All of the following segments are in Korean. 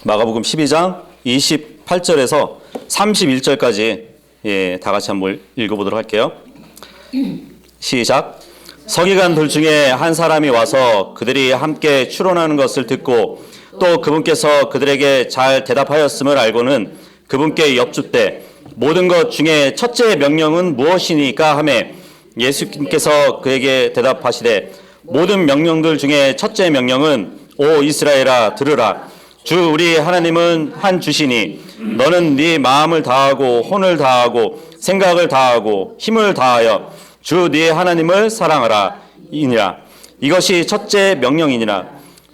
마가복음 12장 28절에서 31절까지 다 같이 한번 읽어보도록 할게요. 시작. 서기관들 중에 한 사람이 와서 그들이 함께 추론하는 것을 듣고 또 그분께서 그들에게 잘 대답하였음을 알고는 그분께 여쭙되 모든 것 중에 첫째 명령은 무엇이니까 하매 예수님께서 그에게 대답하시되 모든 명령들 중에 첫째 명령은 오 이스라엘아 들으라. 주 우리 하나님은 한 주시니 너는 네 마음을 다하고 혼을 다하고 생각을 다하고 힘을 다하여 주 네 하나님을 사랑하라 이니라. 이것이 첫째 명령이니라.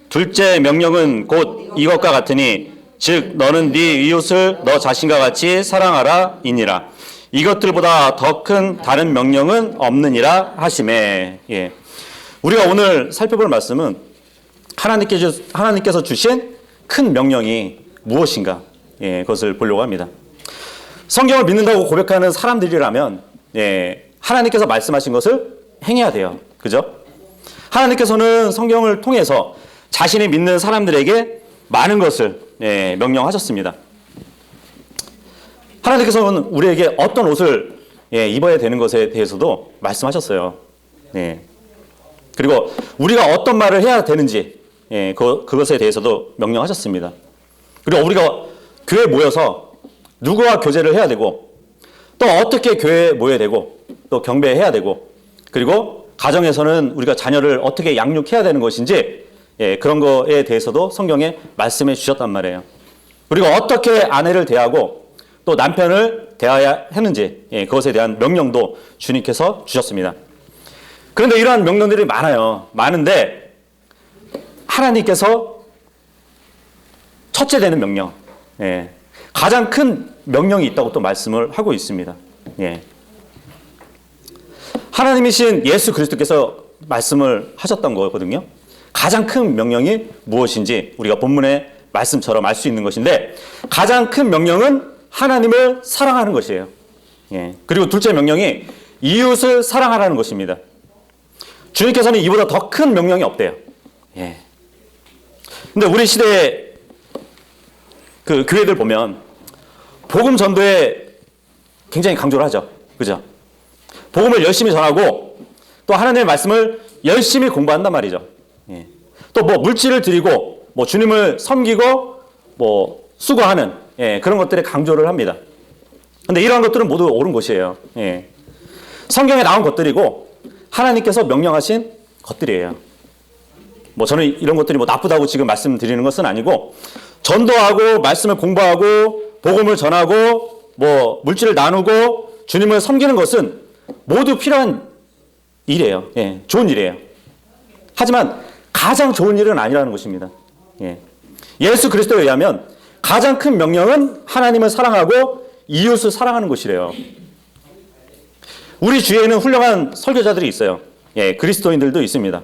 둘째 명령은 곧 이것과 같으니 즉 너는 네 이웃을 너 자신과 같이 사랑하라 이니라. 이것들보다 더 큰 다른 명령은 없느니라 하시매. 우리가 오늘 살펴볼 말씀은 하나님께서 주신 큰 명령이 무엇인가, 그것을 보려고 합니다. 성경을 믿는다고 고백하는 사람들이라면 하나님께서 말씀하신 것을 행해야 돼요. 그죠? 하나님께서는 성경을 통해서 자신이 믿는 사람들에게 많은 것을 명령하셨습니다. 하나님께서는 우리에게 어떤 옷을 입어야 되는 것에 대해서도 말씀하셨어요. 그리고 우리가 어떤 말을 해야 되는지 그것에 대해서도 명령하셨습니다. 그리고 우리가 교회에 모여서 누구와 교제를 해야 되고 또 어떻게 교회에 모여야 되고 또 경배해야 되고 그리고 가정에서는 우리가 자녀를 어떻게 양육해야 되는 것인지 그런 거에 대해서도 성경에 말씀해 주셨단 말이에요. 그리고 어떻게 아내를 대하고 또 남편을 대해야 하는지 그것에 대한 명령도 주님께서 주셨습니다. 그런데 이러한 명령들이 많은데 하나님께서 첫째 되는 명령, 가장 큰 명령이 있다고 또 말씀을 하고 있습니다. 하나님이신 예수 그리스도께서 말씀을 하셨던 거거든요. 가장 큰 명령이 무엇인지 우리가 본문의 말씀처럼 알 수 있는 것인데 가장 큰 명령은 하나님을 사랑하는 것이에요. 그리고 둘째 명령이 이웃을 사랑하라는 것입니다. 주님께서는 이보다 더 큰 명령이 없대요. 근데 우리 시대의 그 교회들 보면 복음 전도에 굉장히 강조를 하죠. 그죠? 복음을 열심히 전하고 또 하나님의 말씀을 열심히 공부한단 말이죠. 또 뭐 물질을 드리고 뭐 주님을 섬기고 뭐 수고하는 그런 것들에 강조를 합니다. 근데 이러한 것들은 모두 옳은 것이에요. 성경에 나온 것들이고 하나님께서 명령하신 것들이에요. 뭐 저는 이런 것들이 뭐 나쁘다고 지금 말씀드리는 것은 아니고 전도하고 말씀을 공부하고 복음을 전하고 뭐 물질을 나누고 주님을 섬기는 것은 모두 필요한 일이에요. 좋은 일이에요. 하지만 가장 좋은 일은 아니라는 것입니다. 예수 그리스도에 의하면 가장 큰 명령은 하나님을 사랑하고 이웃을 사랑하는 것이래요. 우리 주위에는 훌륭한 설교자들이 있어요. 그리스도인들도 있습니다.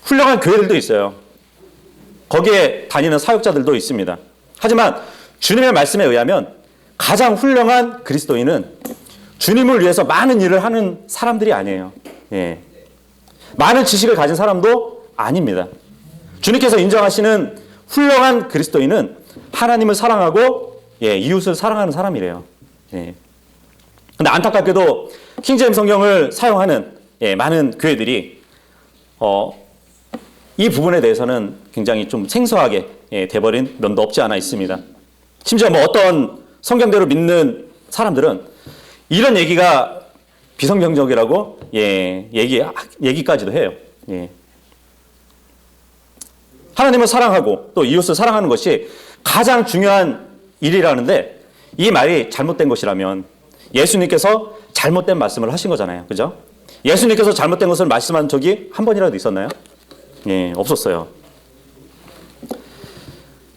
훌륭한 교회들도 있어요. 거기에 다니는 사역자들도 있습니다. 하지만 주님의 말씀에 의하면 가장 훌륭한 그리스도인은 주님을 위해서 많은 일을 하는 사람들이 아니에요. 많은 지식을 가진 사람도 아닙니다. 주님께서 인정하시는 훌륭한 그리스도인은 하나님을 사랑하고 이웃을 사랑하는 사람이래요. 근데 안타깝게도 킹제임스 성경을 사용하는 많은 교회들이 이 부분에 대해서는 굉장히 좀 생소하게 돼버린 면도 없지 않아 있습니다. 심지어 뭐 어떤 성경대로 믿는 사람들은 이런 얘기가 비성경적이라고 얘기까지도 해요. 하나님을 사랑하고 또 이웃을 사랑하는 것이 가장 중요한 일이라는데 이 말이 잘못된 것이라면 예수님께서 잘못된 말씀을 하신 거잖아요. 그죠? 예수님께서 잘못된 것을 말씀한 적이 한 번이라도 있었나요? 없었어요.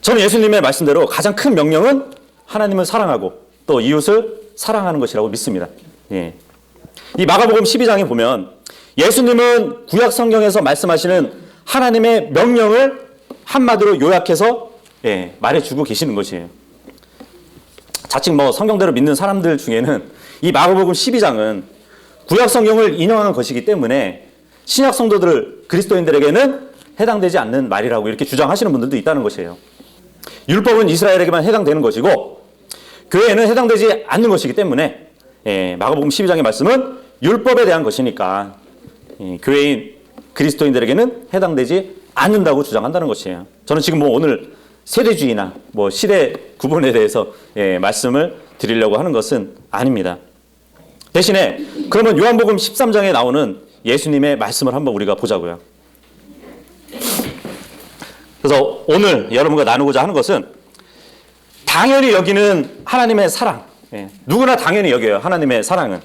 저는 예수님의 말씀대로 가장 큰 명령은 하나님을 사랑하고 또 이웃을 사랑하는 것이라고 믿습니다. 이 마가복음 12장에 보면 예수님은 구약 성경에서 말씀하시는 하나님의 명령을 한마디로 요약해서 말해주고 계시는 것이에요. 자칭 뭐 성경대로 믿는 사람들 중에는 이 마가복음 12장은 구약 성경을 인용하는 것이기 때문에 신약 성도들 그리스도인들에게는 해당되지 않는 말이라고 이렇게 주장하시는 분들도 있다는 것이에요. 율법은 이스라엘에게만 해당되는 것이고 교회에는 해당되지 않는 것이기 때문에 마가복음 12장의 말씀은 율법에 대한 것이니까 교회인 그리스도인들에게는 해당되지 않는다고 주장한다는 것이에요. 저는 지금 오늘 세대주의나 시대 구분에 대해서 말씀을 드리려고 하는 것은 아닙니다. 대신에 그러면 요한복음 13장에 나오는 예수님의 말씀을 한번 우리가 보자고요. 그래서 오늘 여러분과 나누고자 하는 것은 당연히 여기는 하나님의 사랑. 누구나 당연히 여겨요. 하나님의 사랑은.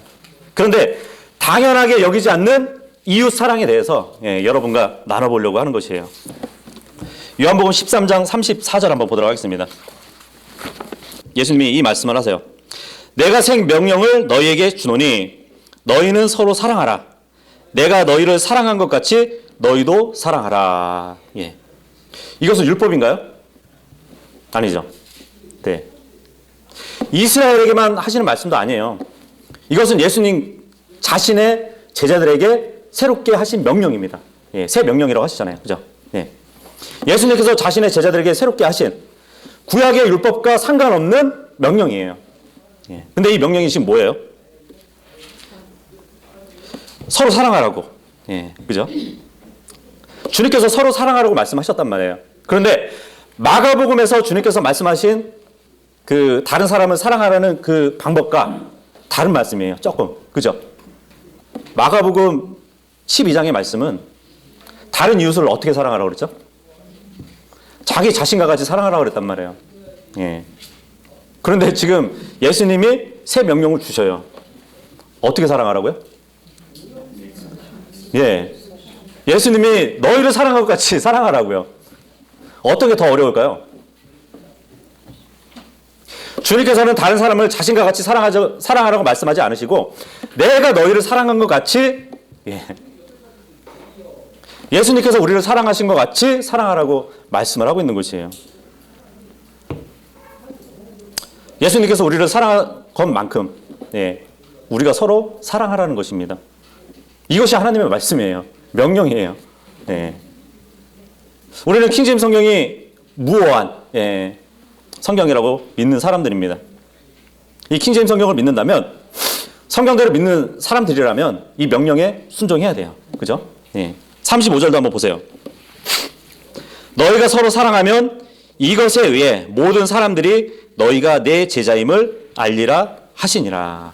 그런데 당연하게 여기지 않는 이웃 사랑에 대해서 여러분과 나눠보려고 하는 것이에요. 요한복음 13장 34절 한번 보도록 하겠습니다. 예수님이 이 말씀을 하세요. 내가 새 명령을 너희에게 주노니 너희는 서로 사랑하라. 내가 너희를 사랑한 것 같이 너희도 사랑하라. 이것은 율법인가요? 아니죠. 네. 이스라엘에게만 하시는 말씀도 아니에요. 이것은 예수님 자신의 제자들에게 새롭게 하신 명령입니다. 새 명령이라고 하시잖아요. 그죠? 예수님께서 자신의 제자들에게 새롭게 하신 구약의 율법과 상관없는 명령이에요. 근데 이 명령이 지금 뭐예요? 서로 사랑하라고. 그죠? 주님께서 서로 사랑하라고 말씀하셨단 말이에요. 그런데 마가복음에서 주님께서 말씀하신 그 다른 사람을 사랑하라는 그 방법과 다른 말씀이에요. 조금. 그죠? 마가복음 12장의 말씀은 다른 이웃을 어떻게 사랑하라고 그랬죠? 자기 자신과 같이 사랑하라고 그랬단 말이에요. 그런데 지금 예수님이 새 명령을 주셔요. 어떻게 사랑하라고요? 예수님이 너희를 사랑한 것 같이 사랑하라고요. 어떤 게 더 어려울까요? 주님께서는 다른 사람을 자신과 같이 사랑하라고 말씀하지 않으시고 내가 너희를 사랑한 것 같이 예수님께서 우리를 사랑하신 것 같이 사랑하라고 말씀을 하고 있는 것이에요. 예수님께서 우리를 사랑한 것만큼 우리가 서로 사랑하라는 것입니다. 이것이 하나님의 말씀이에요. 명령이에요. 우리는 킹제임 성경이 무오한 성경이라고 믿는 사람들입니다. 이 킹제임 성경을 믿는다면 성경대로 믿는 사람들이라면 이 명령에 순종해야 돼요. 그죠? 35절도 한번 보세요. 너희가 서로 사랑하면 이것에 의해 모든 사람들이 너희가 내 제자임을 알리라 하시니라.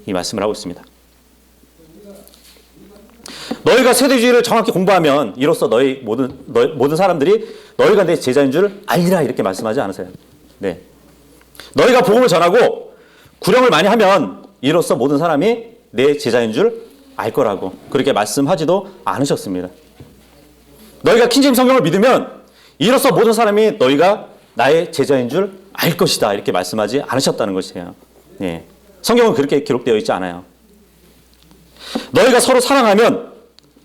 이 말씀을 하고 있습니다. 너희가 세대주의를 정확히 공부하면 이로써 모든 사람들이 너희가 내 제자인 줄 알리라 이렇게 말씀하지 않으세요. 너희가 복음을 전하고 구령을 많이 하면 이로써 모든 사람이 내 제자인 줄 알 거라고 그렇게 말씀하지도 않으셨습니다. 너희가 킹제임 성경을 믿으면 이로써 모든 사람이 너희가 나의 제자인 줄 알 것이다 이렇게 말씀하지 않으셨다는 것이에요. 성경은 그렇게 기록되어 있지 않아요. 너희가 서로 사랑하면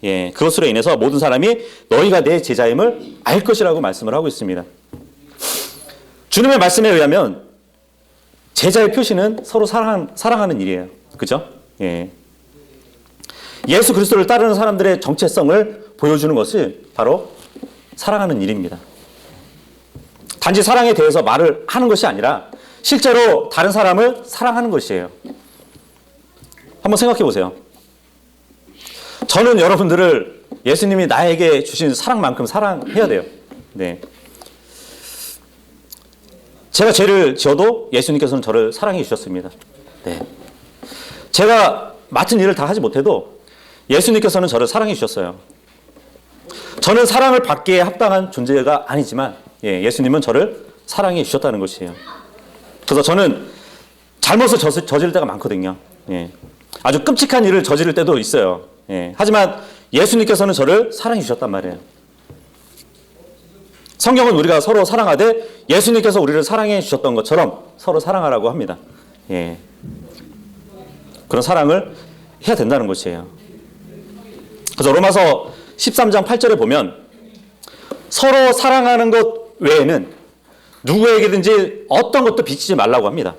그것으로 인해서 모든 사람이 너희가 내 제자임을 알 것이라고 말씀을 하고 있습니다. 주님의 말씀에 의하면 제자의 표시는 서로 사랑하는 일이에요. 그죠? 예수 그리스도를 따르는 사람들의 정체성을 보여주는 것이 바로 사랑하는 일입니다. 단지 사랑에 대해서 말을 하는 것이 아니라 실제로 다른 사람을 사랑하는 것이에요. 한번 생각해 보세요. 저는 여러분들을 예수님이 나에게 주신 사랑만큼 사랑해야 돼요. 제가 죄를 지어도 예수님께서는 저를 사랑해 주셨습니다. 제가 맡은 일을 다 하지 못해도 예수님께서는 저를 사랑해 주셨어요. 저는 사랑을 받기에 합당한 존재가 아니지만 예수님은 저를 사랑해 주셨다는 것이에요. 그래서 저는 잘못을 저지를 때가 많거든요. 아주 끔찍한 일을 저지를 때도 있어요. 하지만 예수님께서는 저를 사랑해 주셨단 말이에요. 성경은 우리가 서로 사랑하되 예수님께서 우리를 사랑해 주셨던 것처럼 서로 사랑하라고 합니다. 그런 사랑을 해야 된다는 것이에요. 그래서 로마서 13장 8절에 보면 서로 사랑하는 것 외에는 누구에게든지 어떤 것도 비치지 말라고 합니다.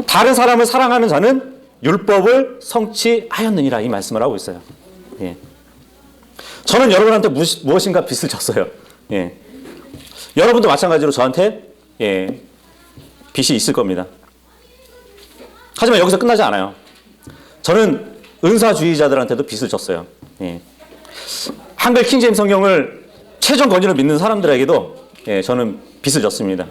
다른 사람을 사랑하는 자는 율법을 성취하였느니라 이 말씀을 하고 있어요. 저는 여러분한테 무엇인가 빚을 졌어요. 여러분도 마찬가지로 저한테 빚이 있을 겁니다. 하지만 여기서 끝나지 않아요. 저는 은사주의자들한테도 빚을 졌어요. 한글 킹제임스 성경을 최종 권위로 믿는 사람들에게도 저는 빚을 졌습니다.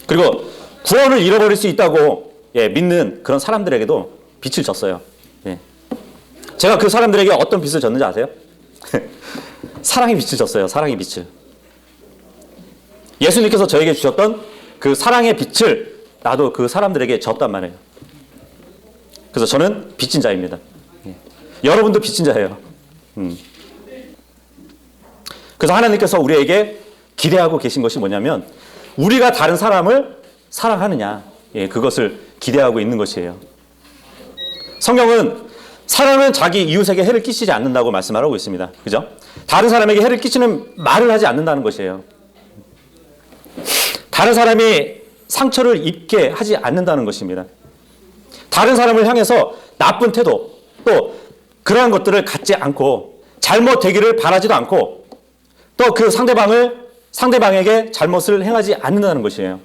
그리고 구원을 잃어버릴 수 있다고 믿는 그런 사람들에게도 빚을 졌어요. 제가 그 사람들에게 어떤 빚을 졌는지 아세요? 사랑의 빚을 졌어요. 사랑의 빚을. 예수님께서 저에게 주셨던 그 사랑의 빚을 나도 그 사람들에게 졌단 말이에요. 그래서 저는 빚진 자입니다. 여러분도 빚진 자예요. 그래서 하나님께서 우리에게 기대하고 계신 것이 뭐냐면 우리가 다른 사람을 사랑하느냐, 그것을 기대하고 있는 것이에요. 성경은 사람은 자기 이웃에게 해를 끼치지 않는다고 말씀하고 있습니다. 그죠? 다른 사람에게 해를 끼치는 말을 하지 않는다는 것이에요. 다른 사람이 상처를 입게 하지 않는다는 것입니다. 다른 사람을 향해서 나쁜 태도, 또 그러한 것들을 갖지 않고 잘못되기를 바라지도 않고 또 그 상대방에게 잘못을 행하지 않는다는 것이에요.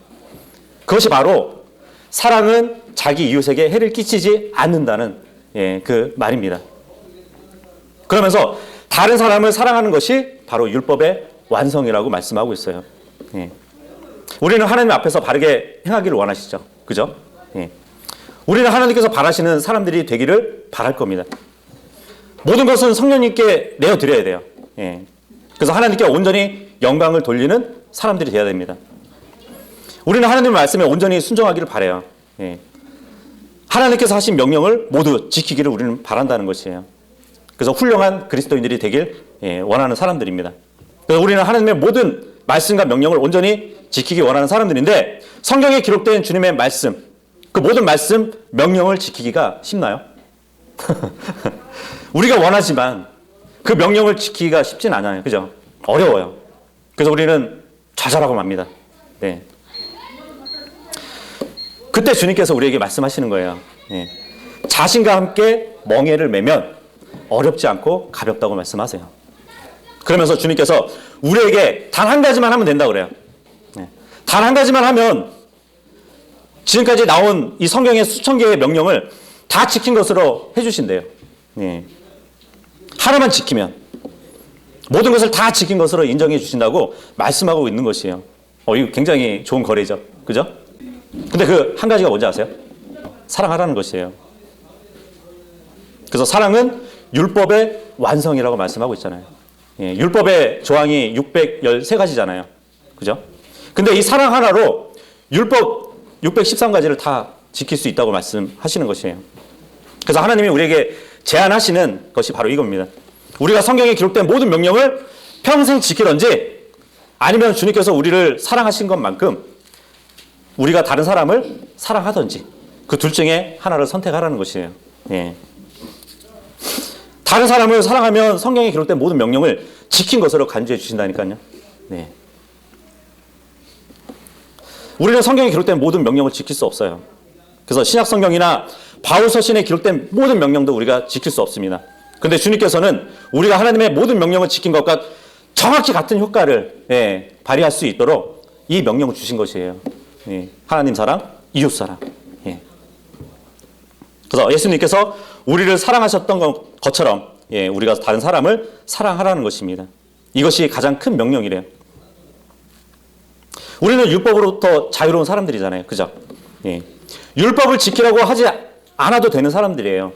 그것이 바로 사랑은 자기 이웃에게 해를 끼치지 않는다는 그 말입니다. 그러면서 다른 사람을 사랑하는 것이 바로 율법의 완성이라고 말씀하고 있어요. 우리는 하나님 앞에서 바르게 행하기를 원하시죠. 그죠? 우리는 하나님께서 바라시는 사람들이 되기를 바랄 겁니다. 모든 것은 성령님께 내어드려야 돼요. 그래서 하나님께 온전히 영광을 돌리는 사람들이 되어야 됩니다. 우리는 하나님의 말씀에 온전히 순종하기를 바라요. 하나님께서 하신 명령을 모두 지키기를 우리는 바란다는 것이에요. 그래서 훌륭한 그리스도인들이 되길 원하는 사람들입니다. 그래서 우리는 하나님의 모든 말씀과 명령을 온전히 지키기 원하는 사람들인데 성경에 기록된 주님의 말씀, 그 모든 말씀, 명령을 지키기가 쉽나요? 우리가 원하지만 그 명령을 지키기가 쉽진 않아요. 그죠? 어려워요. 그래서 우리는 좌절하고 맙니다. 그때 주님께서 우리에게 말씀하시는 거예요. 자신과 함께 멍에를 매면 어렵지 않고 가볍다고 말씀하세요. 그러면서 주님께서 우리에게 단 한 가지만 하면 된다고 그래요. 단 한 가지만 하면 지금까지 나온 이 성경의 수천 개의 명령을 다 지킨 것으로 해주신대요. 하나만 지키면 모든 것을 다 지킨 것으로 인정해 주신다고 말씀하고 있는 것이에요. 이거 굉장히 좋은 거래죠. 그죠? 근데 그 한 가지가 뭔지 아세요? 사랑하라는 것이에요. 그래서 사랑은 율법의 완성이라고 말씀하고 있잖아요. 율법의 조항이 613가지잖아요. 그죠? 근데 이 사랑 하나로 율법 613가지를 다 지킬 수 있다고 말씀하시는 것이에요. 그래서 하나님이 우리에게 제안하시는 것이 바로 이겁니다. 우리가 성경에 기록된 모든 명령을 평생 지키든지 아니면 주님께서 우리를 사랑하신 것만큼 우리가 다른 사람을 사랑하든지 그 둘 중에 하나를 선택하라는 것이에요. 다른 사람을 사랑하면 성경에 기록된 모든 명령을 지킨 것으로 간주해 주신다니까요. 우리는 성경에 기록된 모든 명령을 지킬 수 없어요. 그래서 신약 성경이나 바울 서신에 기록된 모든 명령도 우리가 지킬 수 없습니다. 그런데 주님께서는 우리가 하나님의 모든 명령을 지킨 것과 정확히 같은 효과를 발휘할 수 있도록 이 명령을 주신 것이에요. 하나님 사랑, 이웃 사랑. 그래서 예수님께서 우리를 사랑하셨던 것처럼 우리가 다른 사람을 사랑하라는 것입니다. 이것이 가장 큰 명령이래요. 우리는 율법으로부터 자유로운 사람들이잖아요. 그죠? 율법을 지키라고 하지 않아도 되는 사람들이에요.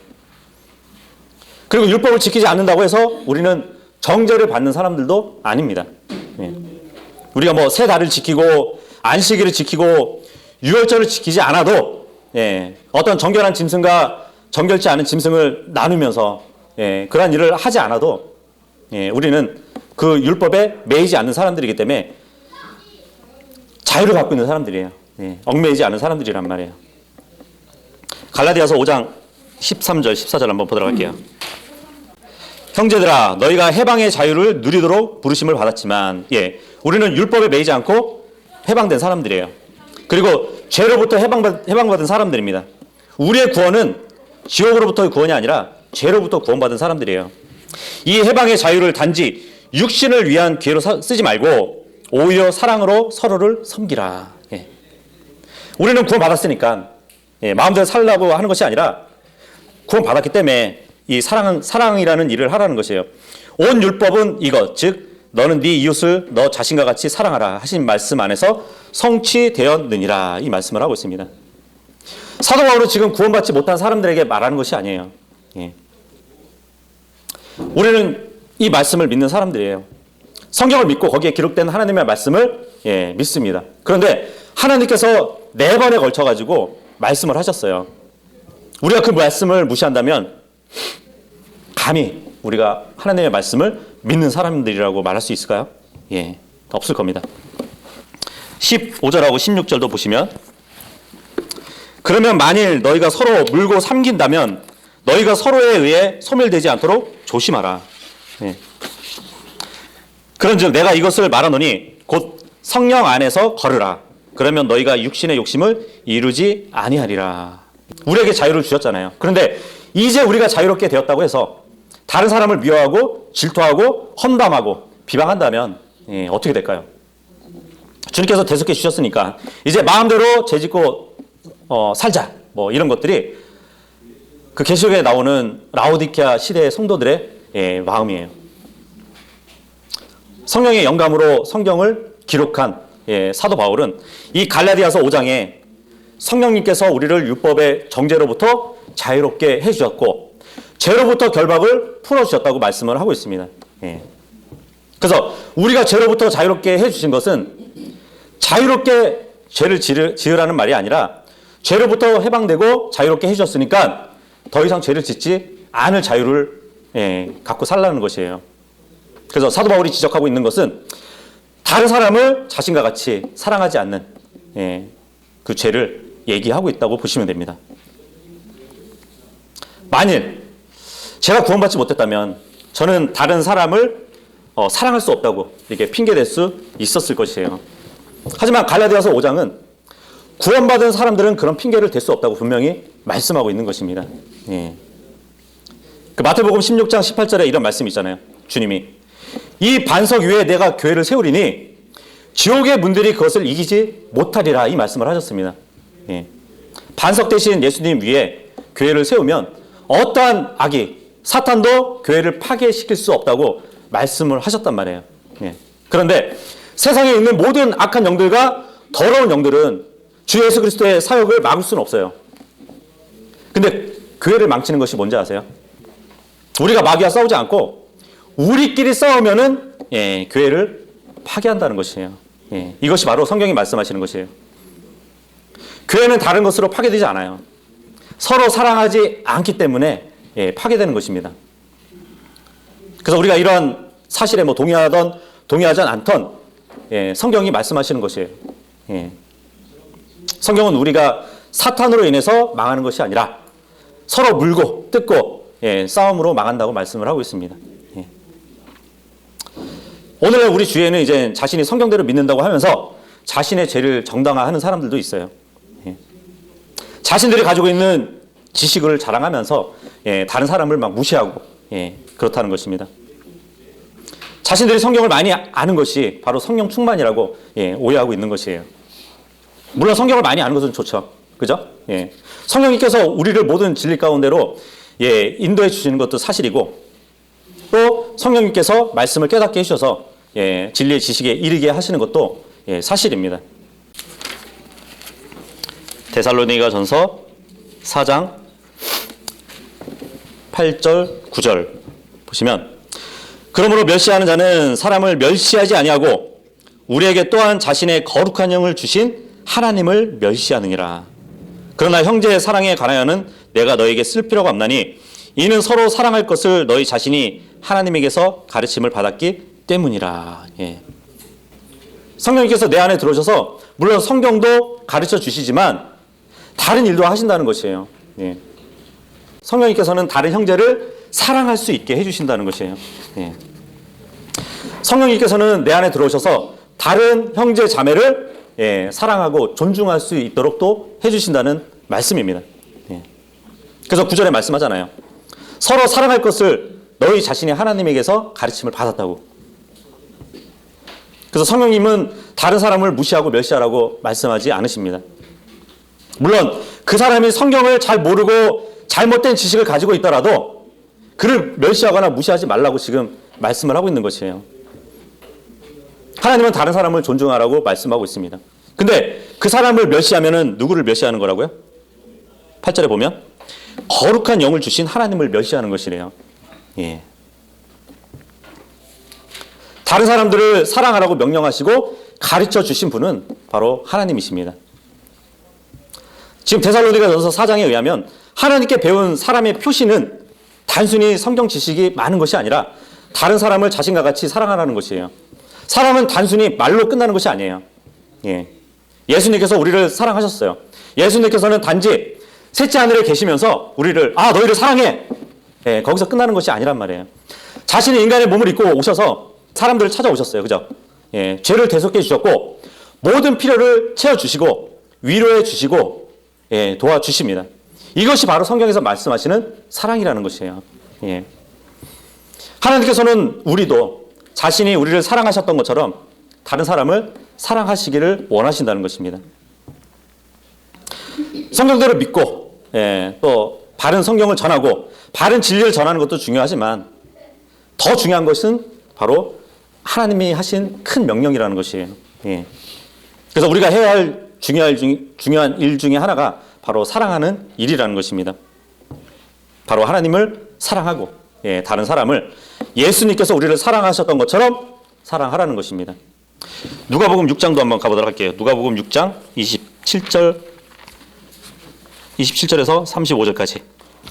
그리고 율법을 지키지 않는다고 해서 우리는 정죄를 받는 사람들도 아닙니다. 우리가 뭐 세 달을 지키고 안식일을 지키고 유월절을 지키지 않아도 어떤 정결한 짐승과 정결치 않은 짐승을 나누면서 그러한 일을 하지 않아도 우리는 그 율법에 매이지 않는 사람들이기 때문에 자유를 갖고 있는 사람들이에요. 얽매이지 않은 사람들이란 말이에요. 갈라디아서 5장 13절 14절 한번 보도록 할게요. 형제들아 너희가 해방의 자유를 누리도록 부르심을 받았지만 우리는 율법에 매이지 않고 해방된 사람들이에요. 그리고 죄로부터 해방받은 사람들입니다. 우리의 구원은 지옥으로부터의 구원이 아니라 죄로부터 구원받은 사람들이에요. 이 해방의 자유를 단지 육신을 위한 기회로 쓰지 말고 오히려 사랑으로 서로를 섬기라. 예. 우리는 구원받았으니까 마음대로 살라고 하는 것이 아니라 구원받았기 때문에 이 사랑이라는 일을 하라는 것이에요. 온 율법은 이것, 즉 너는 네 이웃을 너 자신과 같이 사랑하라 하신 말씀 안에서 성취되었느니라, 이 말씀을 하고 있습니다. 사도 바울은 지금 구원받지 못한 사람들에게 말하는 것이 아니에요. 예. 우리는 이 말씀을 믿는 사람들이에요. 성경을 믿고 거기에 기록된 하나님의 말씀을 믿습니다. 그런데 하나님께서 4번에 걸쳐가지고 말씀을 하셨어요. 우리가 그 말씀을 무시한다면 감히 우리가 하나님의 말씀을 믿는 사람들이라고 말할 수 있을까요? 없을 겁니다. 15절하고 16절도 보시면, 그러면 만일 너희가 서로 물고 삼긴다면 너희가 서로에 의해 소멸되지 않도록 조심하라. 그런즉 내가 이것을 말하노니 곧 성령 안에서 걸으라. 그러면 너희가 육신의 욕심을 이루지 아니하리라. 우리에게 자유를 주셨잖아요. 그런데 이제 우리가 자유롭게 되었다고 해서 다른 사람을 미워하고 질투하고 험담하고 비방한다면 어떻게 될까요? 주님께서 대속해 주셨으니까 이제 마음대로 죄짓고 살자, 뭐 이런 것들이 그 계시록에 나오는 라오디케아 시대의 성도들의 마음이에요. 성령의 영감으로 성경을 기록한 사도 바울은 이 갈라디아서 5장에 성령님께서 우리를 율법의 정죄로부터 자유롭게 해주셨고 죄로부터 결박을 풀어주셨다고 말씀을 하고 있습니다. 그래서 우리가 죄로부터 자유롭게 해주신 것은 자유롭게 죄를 지으라는 말이 아니라 죄로부터 해방되고 자유롭게 해주셨으니까 더 이상 죄를 짓지 않을 자유를 갖고 살라는 것이에요. 그래서 사도 바울이 지적하고 있는 것은 다른 사람을 자신과 같이 사랑하지 않는 그 죄를 얘기하고 있다고 보시면 됩니다. 만일 제가 구원받지 못했다면 저는 다른 사람을 사랑할 수 없다고 이렇게 핑계댈 수 있었을 것이에요. 하지만 갈라디아서 5장은 구원받은 사람들은 그런 핑계를 댈 수 없다고 분명히 말씀하고 있는 것입니다. 그 마태복음 16장 18절에 이런 말씀이 있잖아요. 주님이 이 반석 위에 내가 교회를 세우리니 지옥의 문들이 그것을 이기지 못하리라, 이 말씀을 하셨습니다. 반석 대신 예수님 위에 교회를 세우면 어떠한 악이 사탄도 교회를 파괴시킬 수 없다고 말씀을 하셨단 말이에요. 그런데 세상에 있는 모든 악한 영들과 더러운 영들은 주 예수 그리스도의 사역을 막을 수는 없어요. 근데 교회를 망치는 것이 뭔지 아세요? 우리가 마귀와 싸우지 않고 우리끼리 싸우면은 교회를 파괴한다는 것이에요. 이것이 바로 성경이 말씀하시는 것이에요. 교회는 다른 것으로 파괴되지 않아요. 서로 사랑하지 않기 때문에 파괴되는 것입니다. 그래서 우리가 이러한 사실에 동의하던 동의하지 않던 성경이 말씀하시는 것이에요. 성경은 우리가 사탄으로 인해서 망하는 것이 아니라 서로 물고 뜯고 싸움으로 망한다고 말씀을 하고 있습니다. 오늘 우리 주위에는 이제 자신이 성경대로 믿는다고 하면서 자신의 죄를 정당화하는 사람들도 있어요. 자신들이 가지고 있는 지식을 자랑하면서 다른 사람을 막 무시하고 그렇다는 것입니다. 자신들이 성경을 많이 아는 것이 바로 성령 충만이라고 오해하고 있는 것이에요. 물론 성경을 많이 아는 것은 좋죠. 그죠? 성령님께서 우리를 모든 진리 가운데로 인도해 주시는 것도 사실이고, 또 성령님께서 말씀을 깨닫게 해주셔서 진리의 지식에 이르게 하시는 것도 사실입니다. 데살로니가 전서 4장 8절 9절 보시면, 그러므로 멸시하는 자는 사람을 멸시하지 아니하고 우리에게 또한 자신의 거룩한 영을 주신 하나님을 멸시하느니라. 그러나 형제의 사랑에 관하여는 내가 너에게 쓸 필요가 없나니 이는 서로 사랑할 것을 너희 자신이 하나님에게서 가르침을 받았기 때문이라. 성령님께서 내 안에 들어오셔서 물론 성경도 가르쳐 주시지만 다른 일도 하신다는 것이에요. 성령님께서는 다른 형제를 사랑할 수 있게 해주신다는 것이에요. 성령님께서는 내 안에 들어오셔서 다른 형제 자매를 사랑하고 존중할 수 있도록 또 해주신다는 말씀입니다. 그래서 9절에 말씀하잖아요. 서로 사랑할 것을 너희 자신이 하나님에게서 가르침을 받았다고. 그래서 성령님은 다른 사람을 무시하고 멸시하라고 말씀하지 않으십니다. 물론 그 사람이 성경을 잘 모르고 잘못된 지식을 가지고 있더라도 그를 멸시하거나 무시하지 말라고 지금 말씀을 하고 있는 것이에요. 하나님은 다른 사람을 존중하라고 말씀하고 있습니다. 근데 그 사람을 멸시하면은 누구를 멸시하는 거라고요? 8절에 보면 거룩한 영을 주신 하나님을 멸시하는 것이래요. 예. 다른 사람들을 사랑하라고 명령하시고 가르쳐 주신 분은 바로 하나님이십니다. 지금 데살로니가전서 4장에 의하면 하나님께 배운 사람의 표시는 단순히 성경 지식이 많은 것이 아니라 다른 사람을 자신과 같이 사랑하라는 것이에요. 사랑은 단순히 말로 끝나는 것이 아니에요. 예. 예수님께서 우리를 사랑하셨어요. 예수님께서는 단지 셋째 하늘에 계시면서 우리를 너희를 사랑해. 예, 거기서 끝나는 것이 아니란 말이에요. 자신이 인간의 몸을 입고 오셔서 사람들을 찾아오셨어요. 그죠? 예, 죄를 대속해 주셨고 모든 필요를 채워 주시고 위로해 주시고 예, 도와주십니다. 이것이 바로 성경에서 말씀하시는 사랑이라는 것이에요. 예. 하나님께서는 우리도 자신이 우리를 사랑하셨던 것처럼 다른 사람을 사랑하시기를 원하신다는 것입니다. 성경대로 믿고 또 바른 성경을 전하고 바른 진리를 전하는 것도 중요하지만 더 중요한 것은 바로 하나님이 하신 큰 명령이라는 것이에요. 예. 그래서 우리가 해야 할 중요한 일 중에 하나가 바로 사랑하는 일이라는 것입니다. 바로 하나님을 사랑하고 다른 사람을 예수님께서 우리를 사랑하셨던 것처럼 사랑하라는 것입니다. 누가복음 6장도 한번 가보도록 할게요. 누가복음 6장 27절에서 35절까지.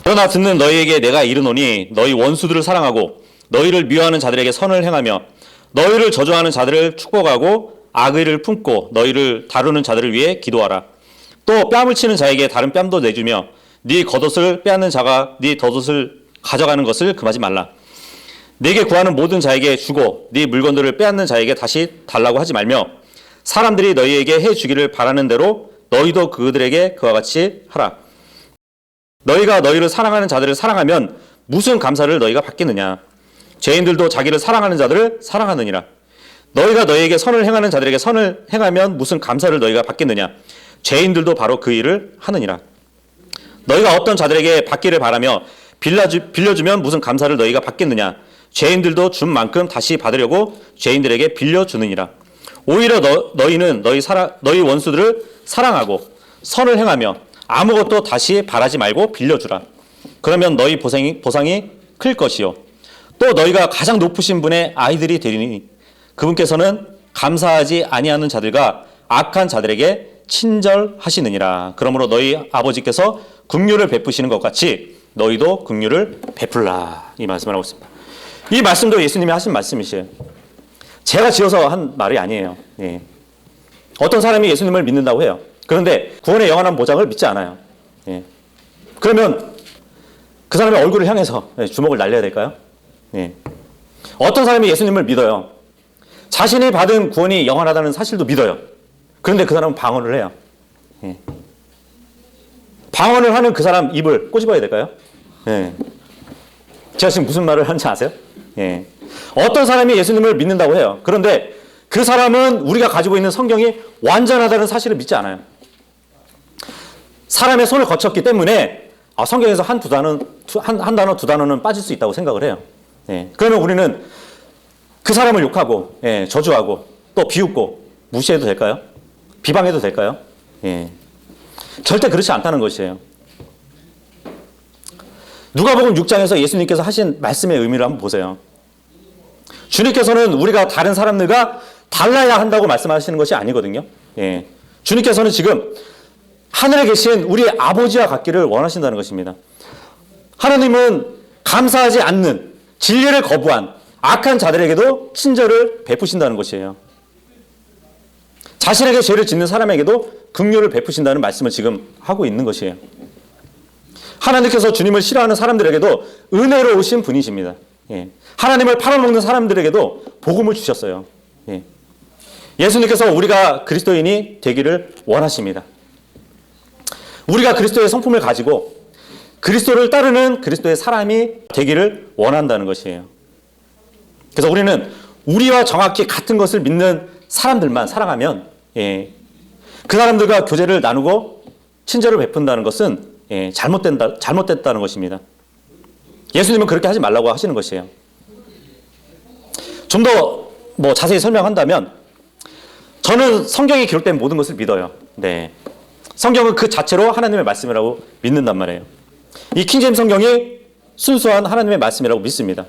그러나 듣는 너희에게 내가 이르노니 너희 원수들을 사랑하고 너희를 미워하는 자들에게 선을 행하며 너희를 저주하는 자들을 축복하고 악의를 품고 너희를 다루는 자들을 위해 기도하라. 또 뺨을 치는 자에게 다른 뺨도 내주며 네 겉옷을 빼앗는 자가 네 겉옷을 가져가는 것을 금하지 말라. 네게 구하는 모든 자에게 주고 네 물건들을 빼앗는 자에게 다시 달라고 하지 말며 사람들이 너희에게 해주기를 바라는 대로 너희도 그들에게 그와 같이 하라. 너희가 너희를 사랑하는 자들을 사랑하면 무슨 감사를 너희가 받겠느냐. 죄인들도 자기를 사랑하는 자들을 사랑하느니라. 너희가 너희에게 선을 행하는 자들에게 선을 행하면 무슨 감사를 너희가 받겠느냐. 죄인들도 바로 그 일을 하느니라. 너희가 어떤 자들에게 받기를 바라며 빌려주면 무슨 감사를 너희가 받겠느냐. 죄인들도 준 만큼 다시 받으려고 죄인들에게 빌려주느니라. 오히려 너희는 너희 원수들을 사랑하고 선을 행하며 아무것도 다시 바라지 말고 빌려주라. 그러면 너희 보상이 클 것이요. 또 너희가 가장 높으신 분의 아이들이 되리니 그분께서는 감사하지 아니하는 자들과 악한 자들에게 친절하시느니라. 그러므로 너희 아버지께서 긍휼을 베푸시는 것 같이 너희도 긍휼을 베풀라. 이 말씀을 하고 있습니다. 이 말씀도 예수님이 하신 말씀이시에요. 제가 지어서 한 말이 아니에요. 예. 어떤 사람이 예수님을 믿는다고 해요. 그런데 구원의 영원한 보장을 믿지 않아요. 예. 그러면 그 사람의 얼굴을 향해서 주먹을 날려야 될까요? 예. 어떤 사람이 예수님을 믿어요. 자신이 받은 구원이 영원하다는 사실도 믿어요. 그런데 그 사람은 방언을 해요. 예. 방언을 하는 그 사람 입을 꼬집어야 될까요? 예. 제가 지금 무슨 말을 하는지 아세요? 예. 어떤 사람이 예수님을 믿는다고 해요. 그런데 그 사람은 우리가 가지고 있는 성경이 완전하다는 사실을 믿지 않아요. 사람의 손을 거쳤기 때문에 성경에서 한 단어, 두 단어는 빠질 수 있다고 생각을 해요. 예. 그러면 우리는 그 사람을 욕하고 저주하고 또 비웃고 무시해도 될까요? 비방해도 될까요? 예. 절대 그렇지 않다는 것이에요. 누가복음 6장에서 예수님께서 하신 말씀의 의미를 한번 보세요. 주님께서는 우리가 다른 사람들과 달라야 한다고 말씀하시는 것이 아니거든요. 예. 주님께서는 지금 하늘에 계신 우리 아버지와 같기를 원하신다는 것입니다. 하나님은 감사하지 않는 진리를 거부한 악한 자들에게도 친절을 베푸신다는 것이에요. 자신에게 죄를 짓는 사람에게도 긍휼을 베푸신다는 말씀을 지금 하고 있는 것이에요. 하나님께서 주님을 싫어하는 사람들에게도 은혜로우신 분이십니다. 예. 하나님을 팔아먹는 사람들에게도 복음을 주셨어요. 예. 예수님께서 우리가 그리스도인이 되기를 원하십니다. 우리가 그리스도의 성품을 가지고 그리스도를 따르는 그리스도의 사람이 되기를 원한다는 것이에요. 그래서 우리는 우리와 정확히 같은 것을 믿는 사람들만 사랑하면 그 사람들과 교제를 나누고 친절을 베푼다는 것은 잘못됐다는 것입니다. 예수님은 그렇게 하지 말라고 하시는 것이에요. 좀 더 자세히 설명한다면 저는 성경에 기록된 모든 것을 믿어요. 네. 성경은 그 자체로 하나님의 말씀이라고 믿는단 말이에요. 이 킹제임스 성경이 순수한 하나님의 말씀이라고 믿습니다.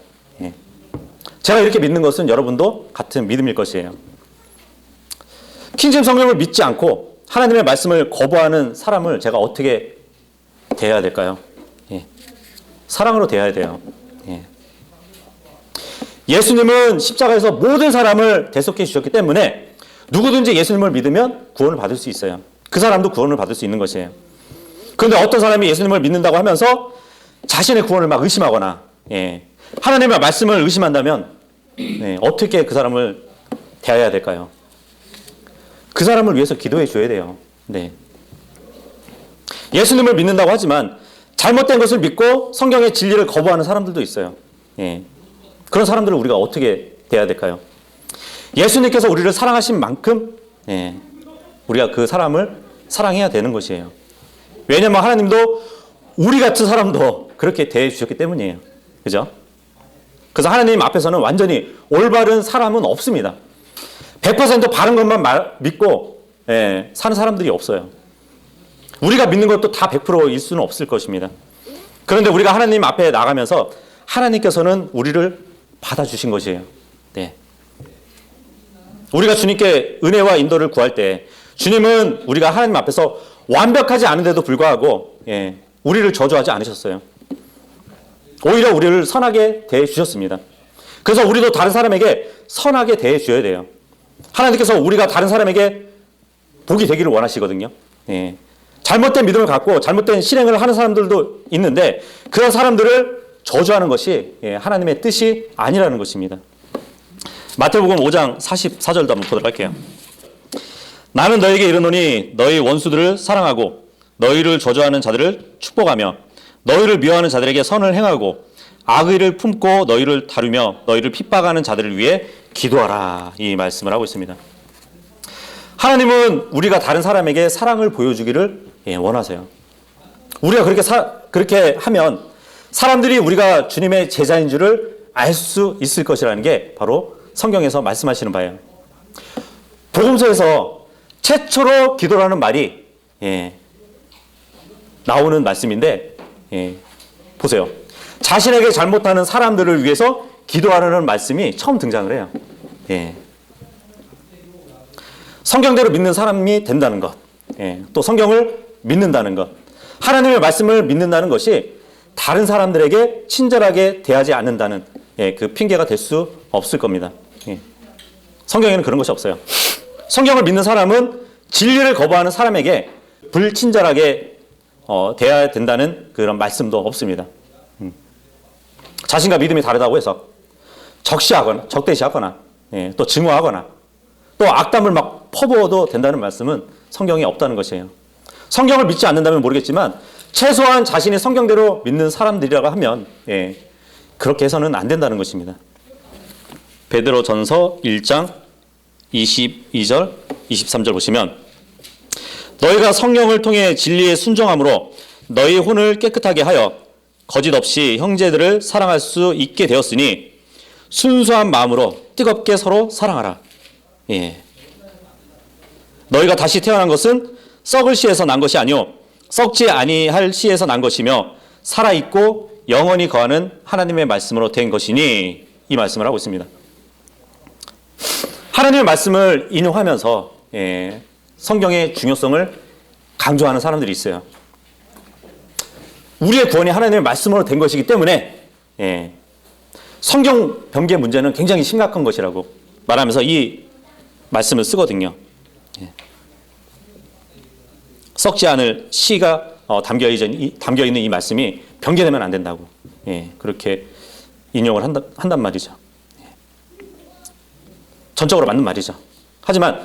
제가 이렇게 믿는 것은 여러분도 같은 믿음일 것이에요. 킹제임스 성경을 믿지 않고 하나님의 말씀을 거부하는 사람을 제가 어떻게 대해야 될까요? 사랑으로 대해야 돼요. 예수님은 십자가에서 모든 사람을 대속해 주셨기 때문에 누구든지 예수님을 믿으면 구원을 받을 수 있어요. 그 사람도 구원을 받을 수 있는 것이에요. 그런데 어떤 사람이 예수님을 믿는다고 하면서 자신의 구원을 막 의심하거나 하나님의 말씀을 의심한다면 어떻게 그 사람을 대해야 될까요? 그 사람을 위해서 기도해 줘야 돼요. 네. 예수님을 믿는다고 하지만 잘못된 것을 믿고 성경의 진리를 거부하는 사람들도 있어요. 그런 사람들을 우리가 어떻게 대해야 될까요? 예수님께서 우리를 사랑하신 만큼 우리가 그 사람을 사랑해야 되는 것이에요. 왜냐하면 하나님도 우리 같은 사람도 그렇게 대해 주셨기 때문이에요. 그죠? 그래서 하나님 앞에서는 완전히 올바른 사람은 없습니다. 100% 바른 것만 믿고 사는 사람들이 없어요. 우리가 믿는 것도 다 100%일 수는 없을 것입니다. 그런데 우리가 하나님 앞에 나가면서 하나님께서는 우리를 받아주신 것이에요. 네. 우리가 주님께 은혜와 인도를 구할 때 주님은 우리가 하나님 앞에서 완벽하지 않은데도 불구하고 우리를 저주하지 않으셨어요. 오히려 우리를 선하게 대해 주셨습니다. 그래서 우리도 다른 사람에게 선하게 대해 줘야 돼요. 하나님께서 우리가 다른 사람에게 복이 되기를 원하시거든요. 잘못된 믿음을 갖고 잘못된 실행을 하는 사람들도 있는데 그런 사람들을 저주하는 것이 하나님의 뜻이 아니라는 것입니다. 마태복음 5장 44절도 한번 보도록 할게요. 나는 너에게 이르노니 너희 원수들을 사랑하고 너희를 저주하는 자들을 축복하며 너희를 미워하는 자들에게 선을 행하고 악의를 품고 너희를 다루며 너희를 핍박하는 자들을 위해 기도하라. 이 말씀을 하고 있습니다. 하나님은 우리가 다른 사람에게 사랑을 보여주기를 원하세요. 우리가 그렇게 하면 사람들이 우리가 주님의 제자인 줄을 알 수 있을 것이라는 게 바로 성경에서 말씀하시는 바예요. 복음서에서 최초로 기도라는 말이 나오는 말씀인데 보세요. 자신에게 잘못하는 사람들을 위해서 기도하라는 말씀이 처음 등장을 해요. 성경대로 믿는 사람이 된다는 것, 또 성경을 믿는다는 것, 하나님의 말씀을 믿는다는 것이 다른 사람들에게 친절하게 대하지 않는다는 그 핑계가 될 수 없을 겁니다. 성경에는 그런 것이 없어요. 성경을 믿는 사람은 진리를 거부하는 사람에게 불친절하게 대해야 된다는 그런 말씀도 없습니다. 자신과 믿음이 다르다고 해서 적대시하거나 또 증오하거나 또 악담을 막 퍼부어도 된다는 말씀은 성경에 없다는 것이에요. 성경을 믿지 않는다면 모르겠지만 최소한 자신이 성경대로 믿는 사람들이라고 하면 그렇게 해서는 안 된다는 것입니다. 베드로전서 1장 22절 23절 보시면 너희가 성령을 통해 진리에 순종함으로 너희 혼을 깨끗하게 하여 거짓 없이 형제들을 사랑할 수 있게 되었으니 순수한 마음으로 뜨겁게 서로 사랑하라. 너희가 다시 태어난 것은 썩을 씨에서 난 것이 아니요 썩지 아니할 씨에서 난 것이며 살아있고 영원히 거하는 하나님의 말씀으로 된 것이니 이 말씀을 하고 있습니다. 하나님의 말씀을 인용하면서 성경의 중요성을 강조하는 사람들이 있어요. 우리의 구원이 하나님의 말씀으로 된 것이기 때문에 성경 변개 문제는 굉장히 심각한 것이라고 말하면서 이 말씀을 쓰거든요. 썩지 않을 씨가 담겨있는 이 말씀이 변개되면 안 된다고 그렇게 인용을 한단 말이죠. 전적으로 맞는 말이죠. 하지만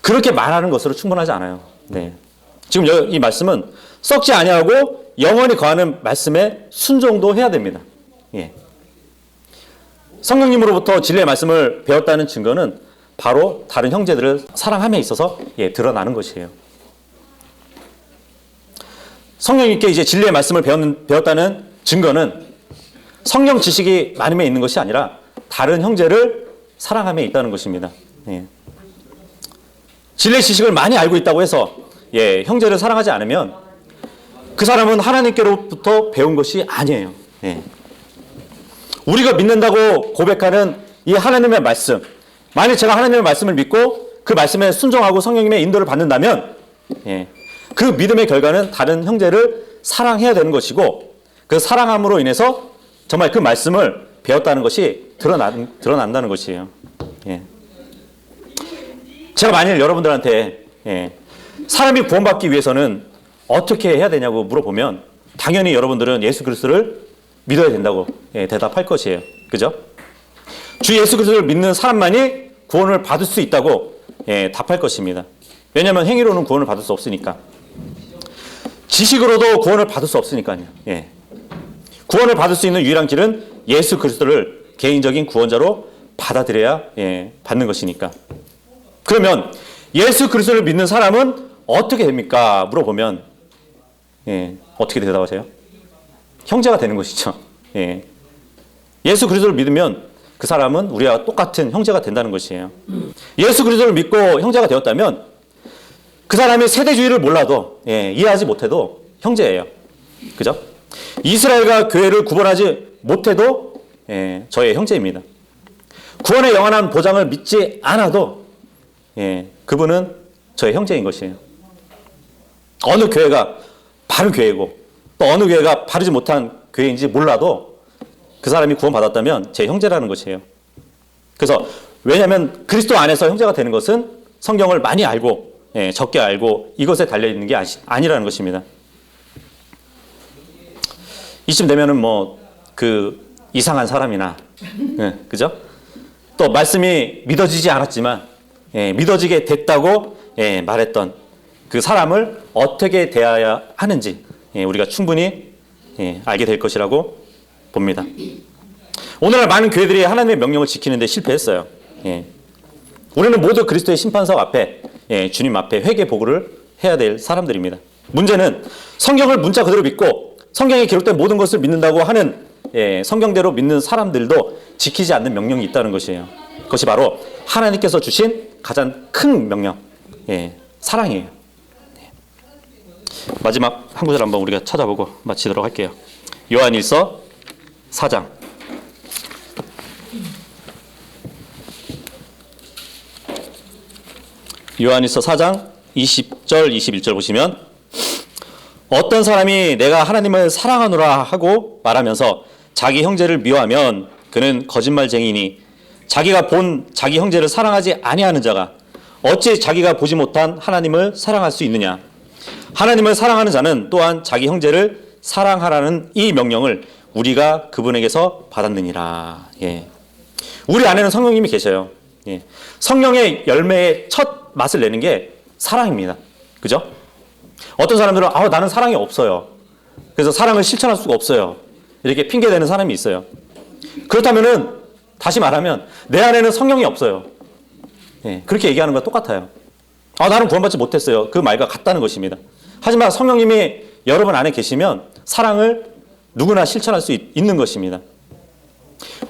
그렇게 말하는 것으로 충분하지 않아요. 지금 이 말씀은 썩지 아니하고 영원히 거하는 말씀에 순종도 해야 됩니다. 성령님으로부터 진리의 말씀을 배웠다는 증거는 바로 다른 형제들을 사랑함에 있어서 드러나는 것이에요. 성령님께 이제 진리의 말씀을 배웠다는 증거는 성령 지식이 많음에 있는 것이 아니라 다른 형제를 사랑함에 있다는 것입니다. 진리의 지식을 많이 알고 있다고 해서 형제를 사랑하지 않으면 그 사람은 하나님께로부터 배운 것이 아니에요. 우리가 믿는다고 고백하는 이 하나님의 말씀, 만약 제가 하나님의 말씀을 믿고 그 말씀에 순종하고 성령님의 인도를 받는다면 그 믿음의 결과는 다른 형제를 사랑해야 되는 것이고, 그 사랑함으로 인해서 정말 그 말씀을 배웠다는 것이 드러난다는 것이에요. 제가 만일 여러분들한테 사람이 구원받기 위해서는 어떻게 해야 되냐고 물어보면 당연히 여러분들은 예수 그리스도를 믿어야 된다고 대답할 것이에요. 그죠? 주 예수 그리스도를 믿는 사람만이 구원을 받을 수 있다고 답할 것입니다. 왜냐하면 행위로는 구원을 받을 수 없으니까. 지식으로도 구원을 받을 수 없으니까요. 구원을 받을 수 있는 유일한 길은 예수 그리스도를 개인적인 구원자로 받아들여야 받는 것이니까. 그러면 예수 그리스도를 믿는 사람은 어떻게 됩니까? 물어보면 어떻게 대답하세요? 형제가 되는 것이죠. 예수 그리스도를 믿으면 그 사람은 우리와 똑같은 형제가 된다는 것이에요. 예수 그리스도를 믿고 형제가 되었다면 그 사람이 세대주의를 몰라도 이해하지 못해도 형제예요. 그죠? 이스라엘과 교회를 구분하지 못해도 저의 형제입니다. 구원의 영원한 보장을 믿지 않아도 그분은 저의 형제인 것이에요. 어느 교회가 바른 교회고 또 어느 교회가 바르지 못한 교회인지 몰라도 그 사람이 구원받았다면 제 형제라는 것이에요. 그래서 왜냐하면 그리스도 안에서 형제가 되는 것은 성경을 많이 알고 적게 알고 이것에 달려있는 게 아니라는 것입니다. 이쯤 되면은 그 이상한 사람이나 그죠? 또 말씀이 믿어지지 않았지만 믿어지게 됐다고 말했던 그 사람을 어떻게 대해야 하는지 우리가 충분히 알게 될 것이라고 봅니다. 오늘날 많은 교회들이 하나님의 명령을 지키는데 실패했어요. 우리는 모두 그리스도의 심판석 앞에 주님 앞에 회개 보고를 해야 될 사람들입니다. 문제는 성경을 문자 그대로 믿고 성경에 기록된 모든 것을 믿는다고 하는 성경대로 믿는 사람들도 지키지 않는 명령이 있다는 것이에요. 그것이 바로 하나님께서 주신 가장 큰 명령, 사랑이에요. 마지막 한 구절 한번 우리가 찾아보고 마치도록 할게요. 요한일서 4장. 요한일서 4장 20절 21절 보시면 어떤 사람이 내가 하나님을 사랑하노라 하고 말하면서 자기 형제를 미워하면 그는 거짓말쟁이니 자기가 본 자기 형제를 사랑하지 아니하는 자가 어찌 자기가 보지 못한 하나님을 사랑할 수 있느냐. 하나님을 사랑하는 자는 또한 자기 형제를 사랑하라는 이 명령을 우리가 그분에게서 받았느니라. 우리 안에는 성령님이 계셔요. 성령의 열매의 첫 맛을 내는 게 사랑입니다. 그죠? 어떤 사람들은 나는 사랑이 없어요. 그래서 사랑을 실천할 수가 없어요. 이렇게 핑계대는 사람이 있어요. 그렇다면은 다시 말하면 내 안에는 성령이 없어요. 그렇게 얘기하는 거와 똑같아요. 나는 구원받지 못했어요. 그 말과 같다는 것입니다. 하지만 성령님이 여러분 안에 계시면 사랑을 누구나 실천할 수 있는 것입니다.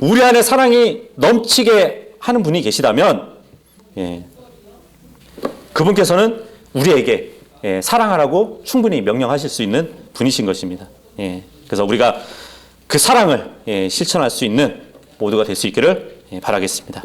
우리 안에 사랑이 넘치게 하는 분이 계시다면 그분께서는 우리에게 사랑하라고 충분히 명령하실 수 있는 분이신 것입니다. 그래서 우리가 그 사랑을 실천할 수 있는 모두가 될 수 있기를 바라겠습니다.